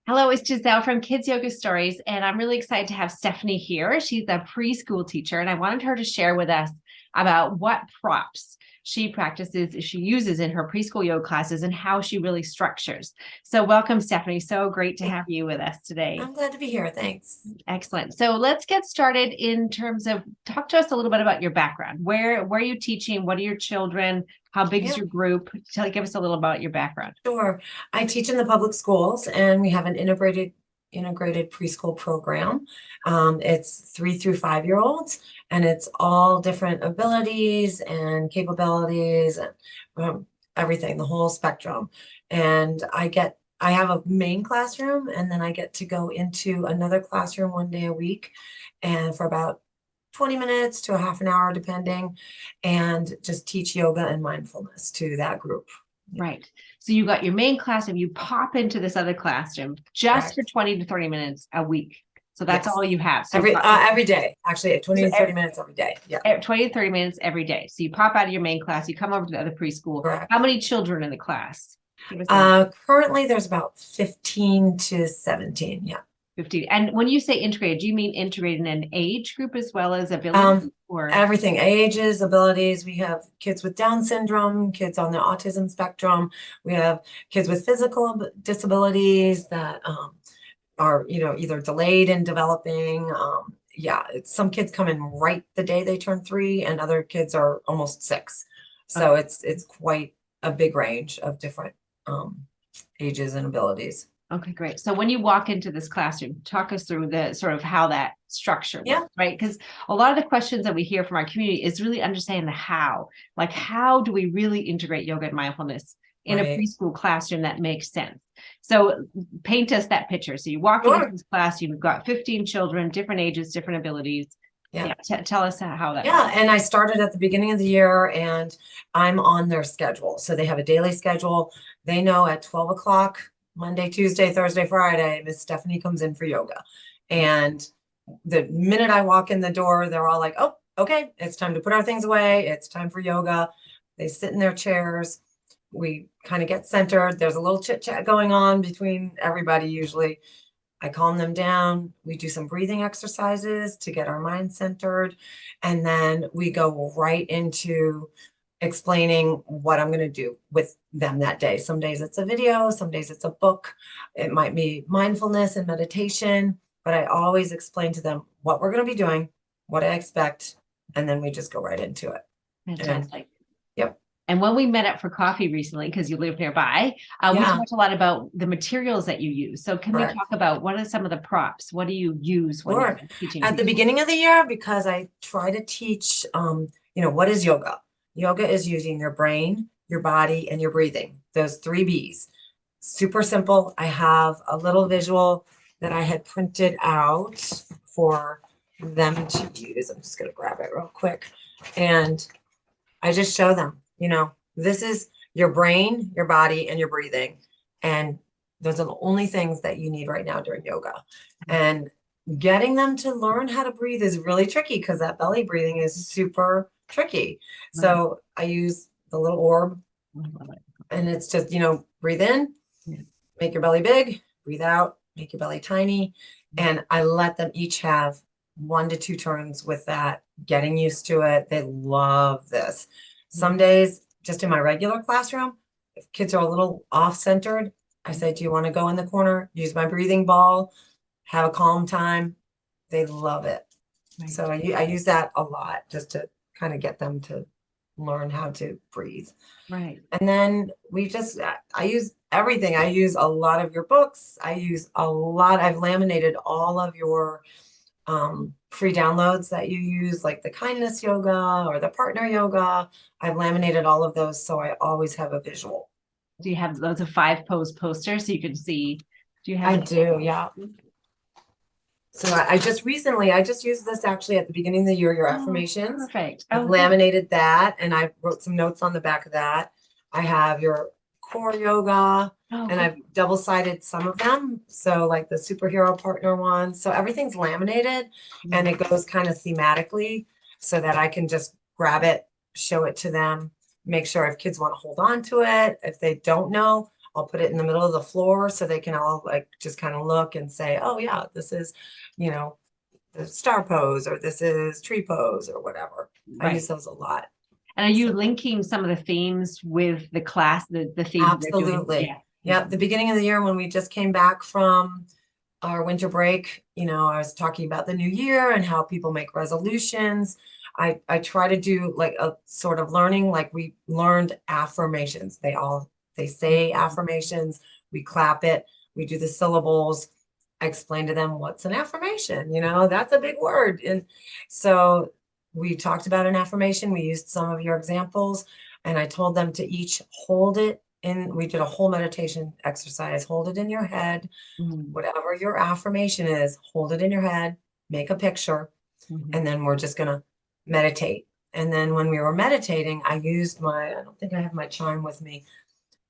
Hello, it's Giselle from Kids Yoga Stories, and I'm really excited to have Stephanie here. She's a preschool teacher, and I wanted her to share with us about what props she uses in her preschool yoga classes and how she really structures. So welcome, Stephanie. So great to have you with us today. I'm glad to be here. Thanks. Excellent. So let's get started in terms of talk to us a little bit about your background. Where are you teaching? What are your children? How big is Yeah, your group? Give us a little about your background. sure. I teach in the public schools and we have an integrated preschool program. It's 3 through 5 year olds and it's all different abilities and capabilities and everything, the whole spectrum. And I have a main classroom and then I get to go into another classroom one day a week and for about 20 minutes to a half an hour, depending, and just teach yoga and mindfulness to that group. Right. So you got your main classroom, you pop into this other classroom just for Correct. 20 to 30 minutes a week. So that's Yes. all you have. So Every day, actually, 20 so to 30 minutes every day. Yeah. 20 to 30 minutes every day. So you pop out of your main class, you come over to the other preschool. Correct. How many children in the class? Currently there's about 15 to 17. Yeah. 15. And when you say integrated, do you mean integrated in an age group as well as ability Um, or Everything, ages, abilities. We have kids with Down syndrome, kids on the autism spectrum. We have kids with physical disabilities that are, either delayed in developing. Yeah, some kids come in right the day they turn 3, and other kids are almost 6. So okay. it's quite a big range of different ages and abilities. Okay, great. So when you walk into this classroom, talk us through the sort of how that structure Yeah, works, right? Because a lot of the questions that we hear from our community is really understanding the how. Like, how do we really integrate yoga and mindfulness in a right. preschool classroom that makes sense? So paint us that picture. So you walk into Sure. this class, you've got 15 children, different ages, different abilities. Yeah. Yeah, tell us how that works. Yeah, and I started at the beginning of the year and I'm on their schedule. So they have a daily schedule. They know at 12 o'clock, Monday, Tuesday, Thursday, Friday, Miss Stephanie comes in for yoga. And the minute I walk in the door, they're all like, oh, okay, it's time to put our things away. It's time for yoga. They sit in their chairs. We kind of get centered. There's a little chit chat going on between everybody usually. I calm them down. We do some breathing exercises to get our mind centered. And then we go right into explaining what I'm going to do with them that day. Some days it's a video, some days it's a book. It might be mindfulness and meditation, but I always explain to them what we're going to be doing, what I expect, and then we just go right into it. And Fantastic. yep. And when we met up for coffee recently, because you live nearby, we Yeah, talked a lot about the materials that you use. So can we correct. talk about what are some of the props? What do you use when you're Sure. teaching At the preschool? beginning of the year, because I try to teach, what is yoga? Yoga is using your brain, your body, and your breathing. Those 3 Bs. Super simple. I have a little visual that I had printed out for them to use. I'm just going to grab it real quick. And I just show them, this is your brain, your body, and your breathing. And those are the only things that you need right now during yoga. And getting them to learn how to breathe is really tricky because that belly breathing is super tricky. Right. So I use the little orb I love it. and it's just, breathe in, Yeah. make your belly big, breathe out, make your belly tiny. And I let them each have 1 to 2 turns with that, getting used to it. They love this. Some days, just in my regular classroom, if kids are a little off-centered, I say, do you want to go in the corner, use my breathing ball, have a calm time? They love it. Right. So I use that a lot just to kind of get them to learn how to breathe. Right. And then I use everything. I use a lot of your books. I've laminated all of your free downloads that you use, like the kindness yoga or the partner yoga. I've laminated all of those, so I always have a visual. Do you have loads of 5 pose posters so you can see? Do you have I any? do, yeah. So I just used this actually at the beginning of the year, your Oh, affirmations. perfect. I've Oh, good. laminated that and I wrote some notes on the back of that. I have your core yoga Oh, and good. I've double-sided some of them. So like the superhero partner one. So everything's laminated and it goes kind of thematically so that I can just grab it, show it to them, make sure if kids want to hold on to it, if they don't know, I'll put it in the middle of the floor so they can all like just kind of look and say, oh yeah, this is, you know, the star pose, or this is tree pose, or whatever. I Right. use those a lot. And are you linking some of the themes with the class, the themes they're doing? Absolutely. Yeah. Yeah. The beginning of the year when we just came back from our winter break, you know, I was talking about the new year and how people make resolutions. I try to do like a sort of learning, like we learned affirmations. They say affirmations, we clap it, we do the syllables. I explain to them what's an affirmation, you know, that's a big word. And so we talked about an affirmation. We used some of your examples, and I told them to each hold it in. We did a whole meditation exercise. Hold it in your head. Mhm. Whatever your affirmation is, hold it in your head, make a picture, Mhm. and then we're just going to meditate. And then when we were meditating, I used I don't think I have my chime with me,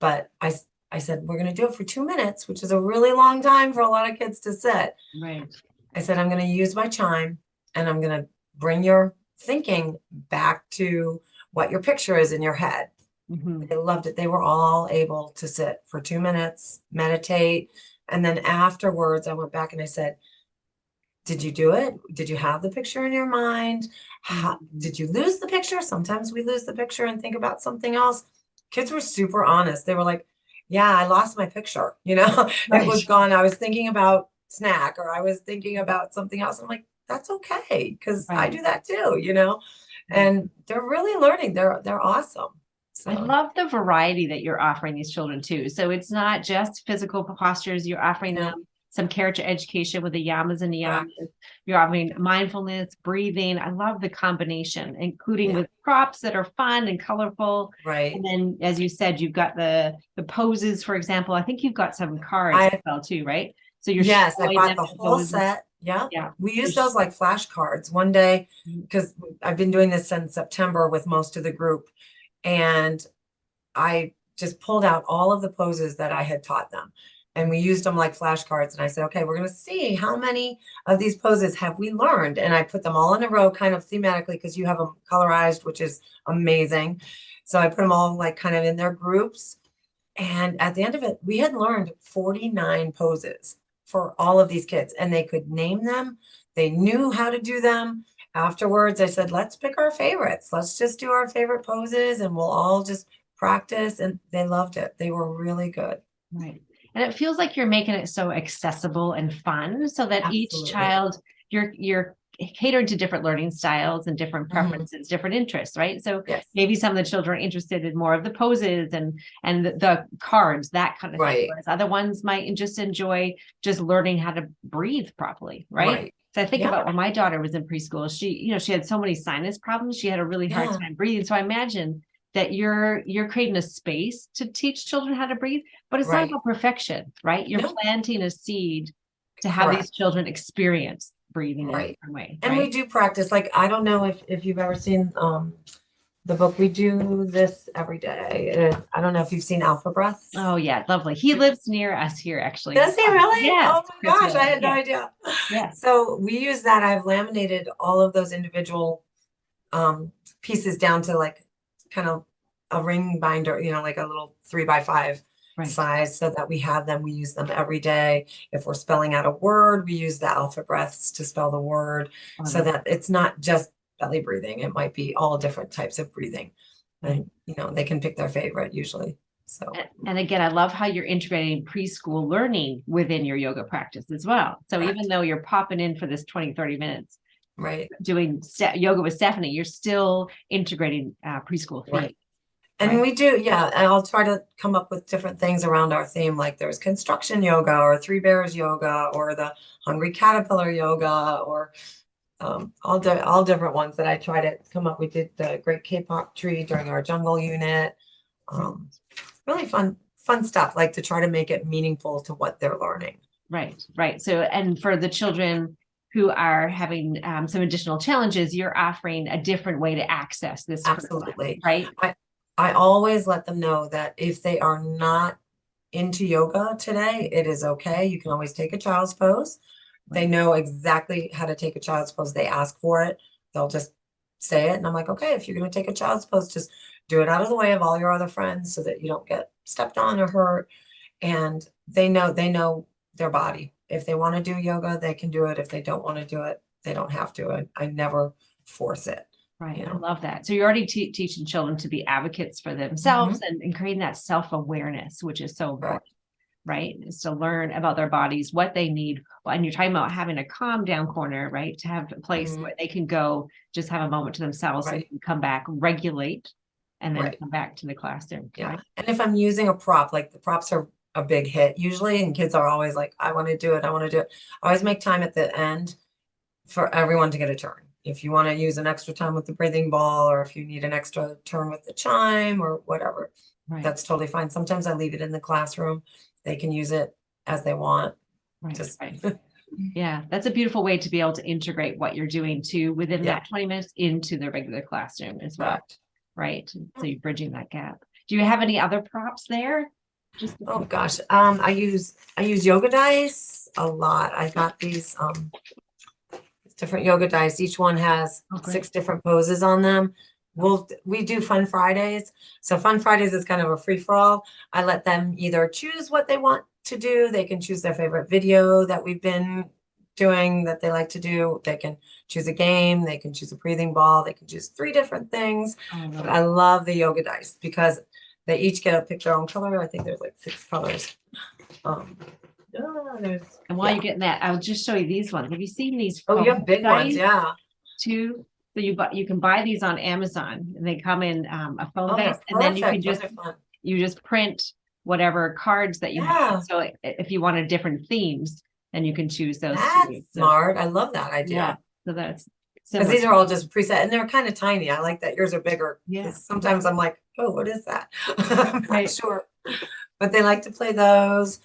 but I said, we're going to do it for 2 minutes, which is a really long time for a lot of kids to sit. Right. I said, I'm going to use my chime, and I'm going to bring your thinking back to what your picture is in your head. Mhm. They loved it. They were all able to sit for 2 minutes, meditate. And then afterwards, I went back and I said, did you do it? Did you have the picture in your mind? Did you lose the picture? Sometimes we lose the picture and think about something else. Kids were super honest. They were like, yeah, I lost my picture. You know, it was Right. gone. I was thinking about snack, or I was thinking about something else. I'm like, that's okay, because I Right. do that too, you know, and they're really learning. They're awesome. I So love the variety that you're offering these children too. So it's not just physical postures, you're offering no, them some character education with the yamas and niyamas. correct. You're offering mindfulness, breathing. I love the combination, including Yeah, with props that are fun and colorful. right. And then, as you said, you've got the poses, for example. I think you've got some cards as I well too, right? So you're Yes, I showing bought them the the whole poses. set. Yeah. Yeah. We So use those like flashcards one day, because I've been doing this since September with most of the group. And I just pulled out all of the poses that I had taught them. And we used them like flashcards. And I said, okay, we're going to see how many of these poses have we learned. And I put them all in a row kind of thematically, because you have them colorized, which is amazing. So I put them all like kind of in their groups. And at the end of it, we had learned 49 poses for all of these kids, and they could name them. They knew how to do them. Afterwards, I said, let's pick our favorites. Let's just do our favorite poses, and we'll all just practice. And they loved it. They were really good. Right. And it feels like you're making it so accessible and fun so that each Absolutely. child, you're catering to different learning styles and different Mhm. preferences, different interests, right? So Yes. maybe some of the children are interested in more of the poses and the cards, that kind of thing. Right. Whereas other ones might just enjoy just learning how to breathe properly, right? Right. So I think Yeah. about when my daughter was in preschool, she had so many sinus problems. She had a really hard Yeah. time breathing. So I imagine that you're creating a space to teach children how to breathe, but it's not Right. about perfection, right? You're No, planting a seed to have these correct. children experience breathing in a Right. different way, And we right? do practice. Like, I don't know if you've ever seen the book. We do this every day. I don't know if you've seen Alpha Breaths. Oh yeah, lovely. He lives near us here, actually. Does he really? Yes, Oh my Chris gosh, I Willis. had no Yeah, idea. yeah. So we use that. I've laminated all of those individual um pieces down to like kind of a ring binder, you know, like a little 3x5 Right. size, so that we have them. We use them every day. If we're spelling out a word, we use the alpha breaths to spell the word, so Wonderful. that it's not just belly breathing. It might be all different types of breathing. Right. And you know, they can pick their favorite usually. So And again, I love how you're integrating preschool learning within your yoga practice as well. So even correct. though you're popping in for this 20-30 minutes Right. doing yoga with Stephanie, you're still integrating preschool Right. themes, And right? we do, yeah. And I'll try to come up with different things around our theme. Like there's construction yoga, or three bears yoga, or the hungry caterpillar yoga, or all different ones that I try to come up. We did the great K-pop tree during our jungle unit. Um, really fun stuff. Like to try to make it meaningful to what they're learning. Right, right. So, and for the children who are having some additional challenges, you're offering a different way to access this curriculum, Absolutely. right? I always let them know that if they are not into yoga today, it is okay. You can always take a child's pose. They Right. know exactly how to take a child's pose. They ask for it. They'll just say it. And I'm like, okay, if you're going to take a child's pose, just do it out of the way of all your other friends so that you don't get stepped on or hurt. and they know their body. If they want to do yoga, they can do it. If they don't want to do it, they don't have to. I never force it. Right. You I know? love that. So you're already teaching children to be advocates for themselves and creating that self-awareness, which is so Right. important, right? Is to learn about their bodies, what they need. Well, and you're talking about having a calm down corner, right? To have a place Mhm. where they can go just have a moment to themselves and Right. come back, regulate, and then Right. come back to the classroom. Yeah. Right. And if I'm using a prop, like the props are a big hit usually, and kids are always like, I want to do it. I want to do it. I always make time at the end for everyone to get a turn. If you want to use an extra time with the breathing ball, or if you need an extra turn with the chime or whatever, Right. that's totally fine. Sometimes I leave it in the classroom. They can use it as they want. Right. Just Right. Yeah, that's a beautiful way to be able to integrate what you're doing to within yeah, that 20 minutes into the regular classroom as well. correct. Right. So you're bridging that gap. Do you have any other props there? Just Oh gosh. I use yoga dice a lot. I got these different yoga dice. Each one has oh, great. 6 different poses on them. We do Fun Fridays. So Fun Fridays is kind of a free for all. I let them either choose what they want to do. They can choose their favorite video that we've been doing that they like to do. They can choose a game. They can choose a breathing ball. They can choose 3 different things. Oh, I love But it. I love the yoga dice because they each get to pick their own color. I think there's like 6 colors. There's And while yeah. you're getting that, I'll just show you these ones. Have you seen these Oh, you foam have big ones, dice yeah. too? So you can buy these on Amazon and they come in a foam Oh, base, they're and then you can perfect. Those just are fun. print whatever cards that you have. Yeah, So if you wanted different themes, then you can choose those that's too. So smart. I love that yeah, idea. so that's Because similar. these are all just preset and they're kind of tiny. I like that yours are bigger. Yeah. Because sometimes I'm like, oh, what is that? I'm not Right. sure. But they like to play those.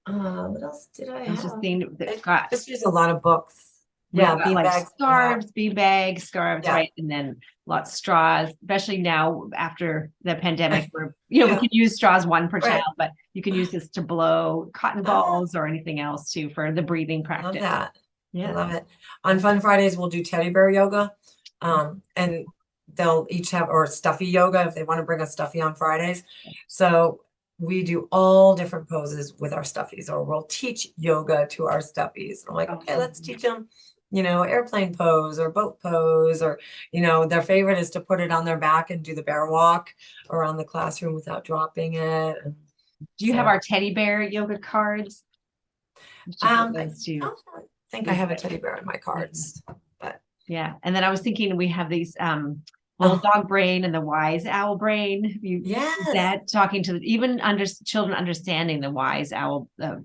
What else did I I was just have? thinking that I got just use a lot of books. we've Yeah, got bean like bags. Yeah, scarves, bean bags, scarves, yeah, right? And then lots of straws, especially now after the pandemic, where we yeah. can use straws one per child, Right. but you can use this to blow cotton Ah, balls or anything else too for the breathing I love practice. that. I Yeah. love it. On Fun Fridays, we'll do teddy bear yoga. And they'll each have, or stuffy yoga if they want to bring a stuffy on Fridays. So we do all different poses with our stuffies, or we'll teach yoga to our stuffies. I'm like, okay, let's teach them, airplane pose or boat pose, or, their favorite is to put it on their back and do the bear walk around the classroom without dropping it. And Do you have so, our teddy bear yoga cards? You should get I those too. don't think I have a teddy bear in my Yeah. cards, but Yeah. And then I was thinking we have these little oh, dog brain and the wise owl brain. yes. That talking to even children understanding the wise owl, the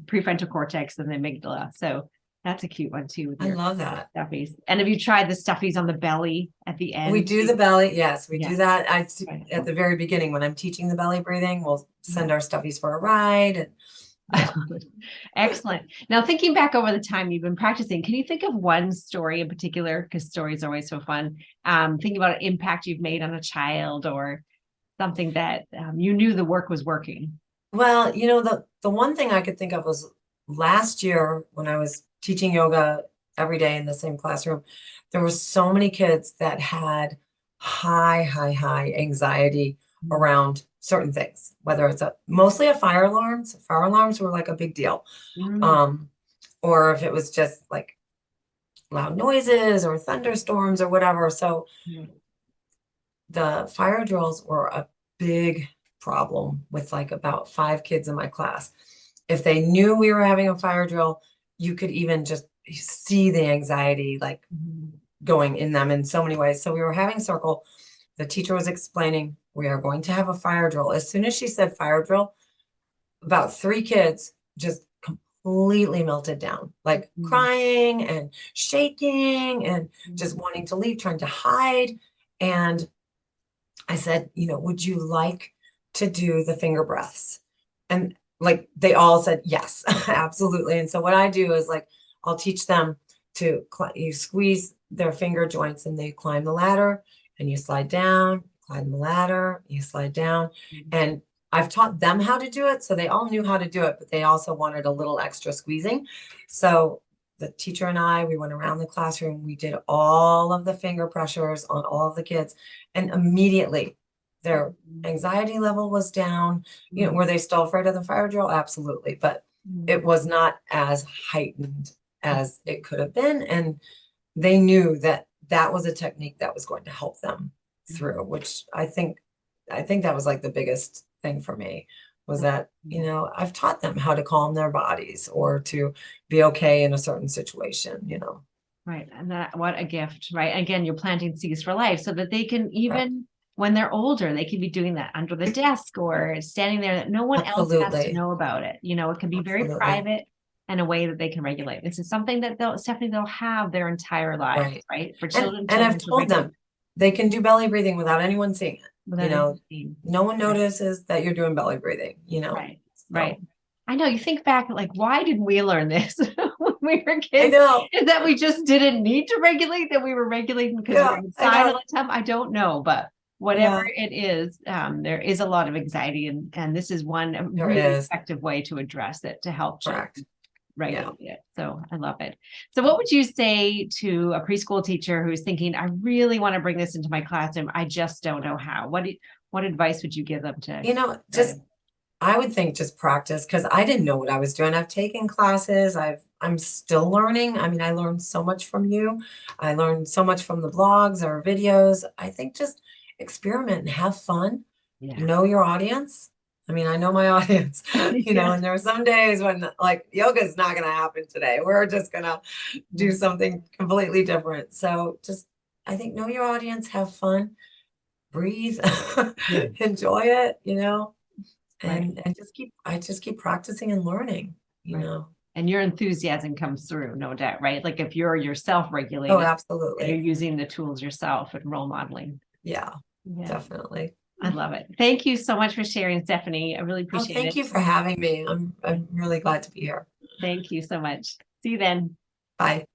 prefrontal cortex and the amygdala. So that's a cute one too with I your love that. stuffies. And have you tried the stuffies on the belly at the We end do too? the belly. Yes, we Yeah. do that. Right. At the very beginning when I'm teaching the belly breathing, we'll send Yeah. our stuffies for a ride. And yeah. Excellent. Now, thinking back over the time you've been practicing, can you think of one story in particular? Because stories are always so fun. Thinking about an impact you've made on a child or something that you knew the work was working. Well, the one thing I could think of was last year when I was teaching yoga every day in the same classroom, there were so many kids that had high, high, high anxiety around certain things, whether it's mostly a fire alarms. Fire alarms were like a big deal. Mm. Um, or if it was just like loud noises or thunderstorms or whatever. So Mm. the fire drills were a big problem with like about 5 kids in my class. If they knew we were having a fire drill, you could even just see the anxiety like Mhm. going in them in so many ways. So we were having circle. The teacher was explaining, we are going to have a fire drill. As soon as she said fire drill, about 3 kids just completely melted down, like Mhm. crying and shaking and just Mhm. wanting to leave, trying to hide. And I said, would you like to do the finger breaths? And like they all said, yes, absolutely. And so what I do is like, I'll teach them to, you squeeze their finger joints and they climb the ladder and you slide down, climb the ladder, you slide down. And I've taught them how to do it. So they all knew how to do it, but they also wanted a little extra squeezing. So the teacher and I, we went around the classroom. We did all of the finger pressures on all of the kids. And immediately Their anxiety level was down. You know, were they still afraid of the fire drill? Absolutely. But it was not as heightened as it could have been. And they knew that that was a technique that was going to help them through, which I think that was like the biggest thing for me was that, you know, I've taught them how to calm their bodies or to be okay in a certain situation, you know. Right. And that, what a gift, right? Again, you're planting seeds for life so that they can even, when they're older, they can be doing that under the desk or standing there that no one else has to Absolutely. know about it. You know, it can be very Absolutely. private and a way that they can regulate. This is something that they'll have their entire lives, right? For children, And I've children to told them regulate they can do belly breathing without anyone seeing it. without You know, anything. no one Right. notices that you're doing belly breathing, you know. Right. So, Right. I know you think back, like, why didn't we learn this when we were I kids? know. Is that we just didn't need to regulate, that we were regulating because we Yeah, were I inside all know. the time? I don't know, but whatever Yeah, it is, there is a lot of anxiety, and this is one there really is. effective way to address it, to help children Correct. Yeah. regulate it. So I love it. So what would you say to a preschool teacher who's thinking, I really want to bring this into my classroom, I just don't know how? What advice would you give them to? You know, just I would think just practice because I didn't know what I was doing. I've taken classes. I'm still learning. I mean, I learned so much from you. I learned so much from the blogs or videos. I think just experiment and have fun. Yeah. Know your audience. I mean, I know my audience, you know, Yeah. and there are some days when like yoga is not going to happen today. We're just going to do something completely different. So just, I think, know your audience, have fun, breathe, enjoy it, you know, Right. and I just keep practicing and learning, you Right. know. And your enthusiasm comes through, no doubt, right? Like if you're yourself Oh, regulating and you're absolutely. using the tools yourself and role modeling. Yeah, Yeah, definitely. I love it. Thank you so much for sharing, Stephanie. I really Oh, appreciate thank it. you for having me. I'm really glad to be here. Thank you so much. See you then. Bye.